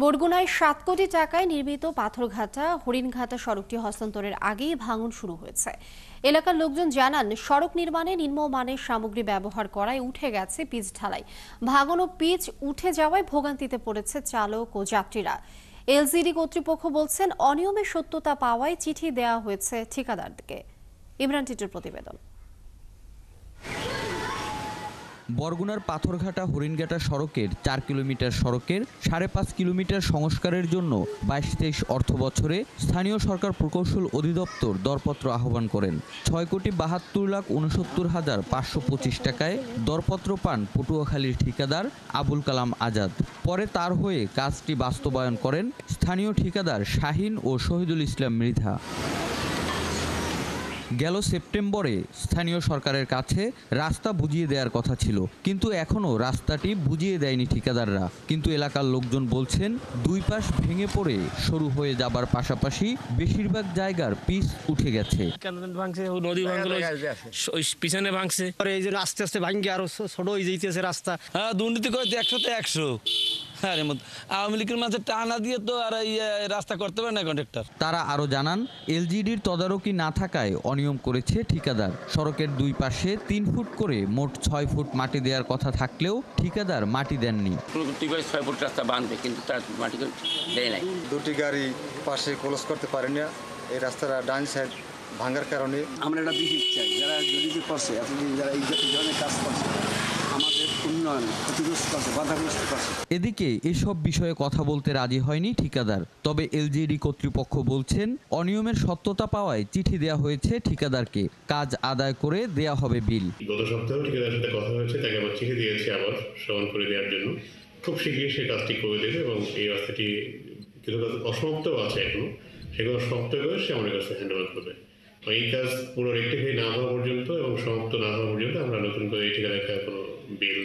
বরগুনায় 7 কোটি টাকায় নির্মিত পাথরঘাটা হরিণঘাটা সড়কটি হস্তান্তরের আগেই ভাঙন শুরু হয়েছে। এলাকার লোকজন জানান, সড়ক নির্মাণে নিম্নমানের সামগ্রী ব্যবহার করায় উঠে গেছে পিচ ঢালাই। ভাঙন ও পিচ উঠে যাওয়ায় ভোগান্তিতে পড়েছে চালক ও যাত্রীরা। এলজিডি কর্তৃপক্ষ বলছেন, অনিয়মের সত্যতা পাওয়ায় চিঠি দেওয়া হয়েছে ঠিকাদারকে। ইমরান টিটুর প্রতিবেদন। বরগুনার পাথরঘাটা হরিণঘাটা সড়কের 4 কিলোমিটার সড়কের 5.5 কিলোমিটার সংস্কারের জন্য 22-23 অর্থ বছরে স্থানীয় সরকার প্রকৌশল অধিদপ্তর দরপত্র আহ্বান করেন। 6,72,69,525 টাকায় দরপত্র পান পটুয়াখালীর ঠিকাদার আবুল কালাম আজাদ। পরে তার হয়ে কাজটি বাস্তবায়ন করেন স্থানীয় ঠিকাদার শাহিন ও শহীদুল ইসলাম মৃধা। গেল সেপ্টেম্বরে স্থানীয় সরকারের কাছে রাস্তা বুঝিয়ে দেওয়ার কথা ছিল, কিন্তু এখনও রাস্তাটি বুঝিয়ে দেয়নি ঠিকাদাররা। কিন্তু এলাকার লোকজন বলছেন, দুই পাশ ভেঙে পড়ে সরু হয়ে যাবার পাশাপাশি বেশিরভাগ জায়গার পিচ উঠে গেছে। নদী পিছনে ভাঙছে, এই যে আস্তে আস্তে ভাঙে আরো ছোট হয়ে যাইতেছে রাস্তা। হ্যাঁ, দুর্নীতি করে 100-তে 100। আওয়ামী লীগের মাঝে টানা দিয়ে তো আর রাস্তা করতে পারে না কন্ট্রাক্টর। তারা আরো জানান, এলজিডির তদারকি না থাকায় অনিয়ম করেছে ঠিকাদার। সড়কের দুই পাশে 3 ফুট করে মোট 6 ফুট মাটি দেওয়ার কথা থাকলেও ঠিকাদার মাটি দেননি। 6 ফুট রাস্তা বাঁধবে, কিন্তু তার মাটি দেয় নাই। দুটি গাড়ি পাশে ক্লোজ করতে পারে না। এই রাস্তার ডান সাইড ভাঙার কারণে আমরা এটা বিহিত চাই, যারা দুর্নীতি করছে, এতদিন যারা এই ধরনের কাজ করছে, আমাদের উন্নয়ন ক্ষতিগ্রস্ত করছে, বাধাগ্রস্ত করছে। এদিকে এসব বিষয়ে কথা বলতে রাজি হয়নি ঠিকাদার। তবে এলজিডি কর্তৃপক্ষ বলছেন, অনিয়মের সত্যতা পাওয়ায় চিঠি দেওয়া হয়েছে ঠিকাদারকে। কাজ আদায় করে দেয়া হবে বিল। গত সপ্তাহে ঠিকাদারের সাথে কথা হয়েছে, তাকে আবার চিঠি দিয়েছে আবার সমান করে দেওয়ার জন্য। খুব শীঘ্রই সে কাজটি করে দেবে এবং এই রাস্তাটি কিছু কাজ অসমাপ্তও আছে এখনো, সেগুলো সমাপ্ত করে সে আমাদের কাছে হ্যান্ড ওভার করবে। এই কাজ পুরো রেক্টিফাই না হওয়া পর্যন্ত এবং সমাপ্ত না হওয়া পর্যন্ত আমরা নতুন করে এই ঠিকাদারকে কোনো বিল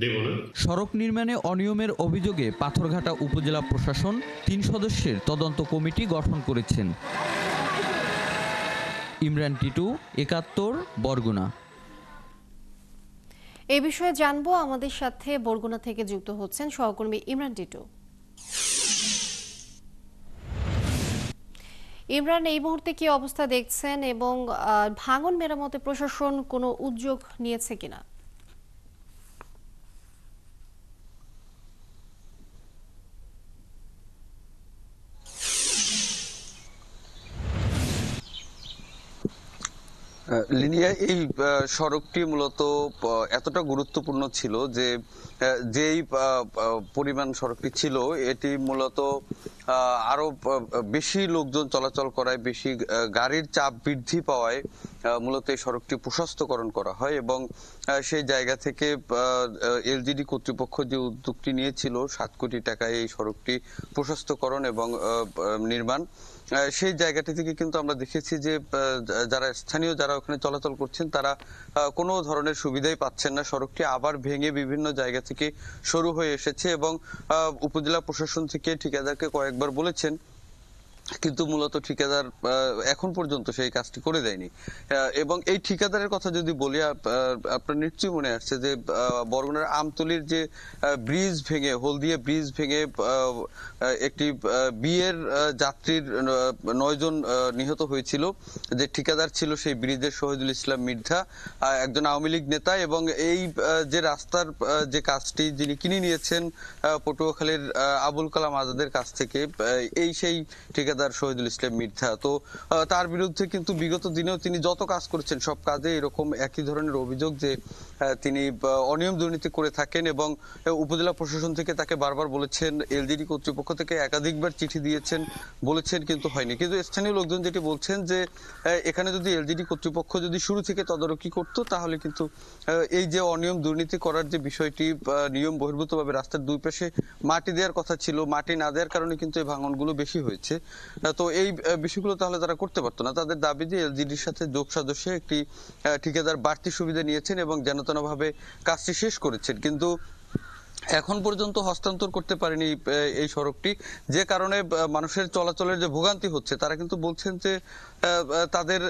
দেব না। সড়ক নির্মাণে অনিয়মের অভিযোগে পাথরঘাটা উপজেলা প্রশাসন 3 সদস্যের তদন্ত কমিটি গঠন করেছেন। ইমরান টিটু, 71, বরগুনা। এ বিষয়ে জানবো, আমাদের সাথে বরগুনা থেকে যুক্ত হচ্ছেন সহকর্মী ইমরান টিটু। ইমরান, এই মুহূর্তে কি অবস্থা দেখছেন এবং ভাঙন মেরামতে প্রশাসন কোনো উদ্যোগ নিয়েছে কিনা? লিনিয়া, এই সড়কটি মূলত এতটা গুরুত্বপূর্ণ ছিল যে যেই পরিমাণ সড়কটি ছিল, এটি মূলত আরো বেশি লোকজন চলাচল করায়, বেশি গাড়ির চাপ বৃদ্ধি পাওয়ায় মূলত এই সড়কটি প্রশস্তকরণ করা হয় এবং সেই জায়গা থেকে এলজিডি কর্তৃপক্ষ যে উদ্যোগটি নিয়েছিল 7 কোটি টাকায় এই সড়কটি প্রশস্তকরণ এবং নির্মাণ, সেই জায়গাটি থেকে কিন্তু আমরা দেখেছি যে যারা স্থানীয় যারা ওখানে চলাচল করছেন তারা কোনো ধরনের সুবিধাই পাচ্ছেন না। সড়কটি আবার ভেঙে বিভিন্ন জায়গা থেকে সরু হয়ে এসেছে এবং উপজেলা প্রশাসন থেকে ঠিকাদারকে কয়েকবার বলেছেন, কিন্তু মূলত ঠিকাদার এখন পর্যন্ত সেই কাজটি করে দেয়নি। এবং এই ঠিকাদারের কথা যদি বলি, আপনার নিশ্চয়ই মনে আসছে যে বরগুনার আমতলির যে ব্রিজ ভেঙে, হলদিয়া ব্রিজ ভেঙে একটি বিয়ের যাত্রীর 9 জন নিহত হয়েছিল। যে ঠিকাদার ছিল সেই ব্রিজের শহীদুল ইসলাম মৃধা, একজন আওয়ামী লীগ নেতা, এবং এই যে রাস্তার যে কাজটি যিনি কিনে নিয়েছেন পটুয়াখালীর আবুল কালাম আজাদের কাছ থেকে, এই সেই ঠিকাদার শহীদুল ইসলাম মৃধা। তো তার বিরুদ্ধে কিন্তু বিগত দিনেও তিনি যত কাজ করেছেন সব কাজে এরকম একই ধরনের অভিযোগ যে তিনি অনিয়ম দুর্নীতি করে থাকেন এবং উপজেলা প্রশাসন থেকে তাকে বারবার বলেছেন, এলজিডি কর্তৃপক্ষ থেকে একাধিকবার চিঠি দিয়েছেন, বলেছেন, কিন্তু হয়নি। কিন্তু স্থানীয় লোকজন যেটি বলছেন যে এখানে যদি এলজিডি কর্তৃপক্ষ যদি শুরু থেকে তদারকি করত, তাহলে কিন্তু এই যে অনিয়ম দুর্নীতি করার যে বিষয়টি, নিয়ম বহির্ভূতভাবে রাস্তার দুই পাশে মাটি দেওয়ার কথা ছিল, মাটি না দেওয়ার কারণে কিন্তু এই ভাঙনগুলো বেশি হয়েছে। তো এই বিষয়গুলো তাহলে তারা করতে পারতো না। তাদের দাবি যে এলজিডির সাথে যোগ সাদস্যে একটি ঠিকাদার বাড়তি সুবিধা নিয়েছেন এবং যেন তেন ভাবে কাজটি শেষ করেছেন। কিন্তু এখন পর্যন্ত হস্তান্তর করতে পারেনি এই সড়কটি, যে কারণে মানুষের চলাচলের যে ভোগান্তি হচ্ছে। তারা কিন্তু বলছেন যে তাদের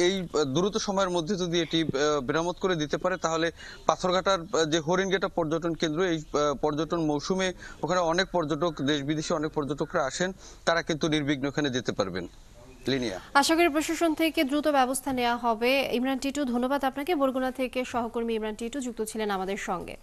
এই দ্রুত সময়ের মধ্যে যদি এটি মেরামত করে দিতে পারে তাহলে পাথরঘাটার যে হরিণঘাটা পর্যটন কেন্দ্র, এই পর্যটন মৌসুমে ওখানে অনেক পর্যটক, দেশ বিদেশি অনেক পর্যটকরা আসেন, তারা কিন্তু নির্বিঘ্নে ওখানে যেতে পারবেন। লিনিয়া, আশা করি প্রশাসন থেকে দ্রুত ব্যবস্থা নেওয়া হবে। ইমরান টিটু, ধন্যবাদ আপনাকে। বরগুনা থেকে সহকর্মী ইমরান টিটু যুক্ত ছিলেন আমাদের সঙ্গে।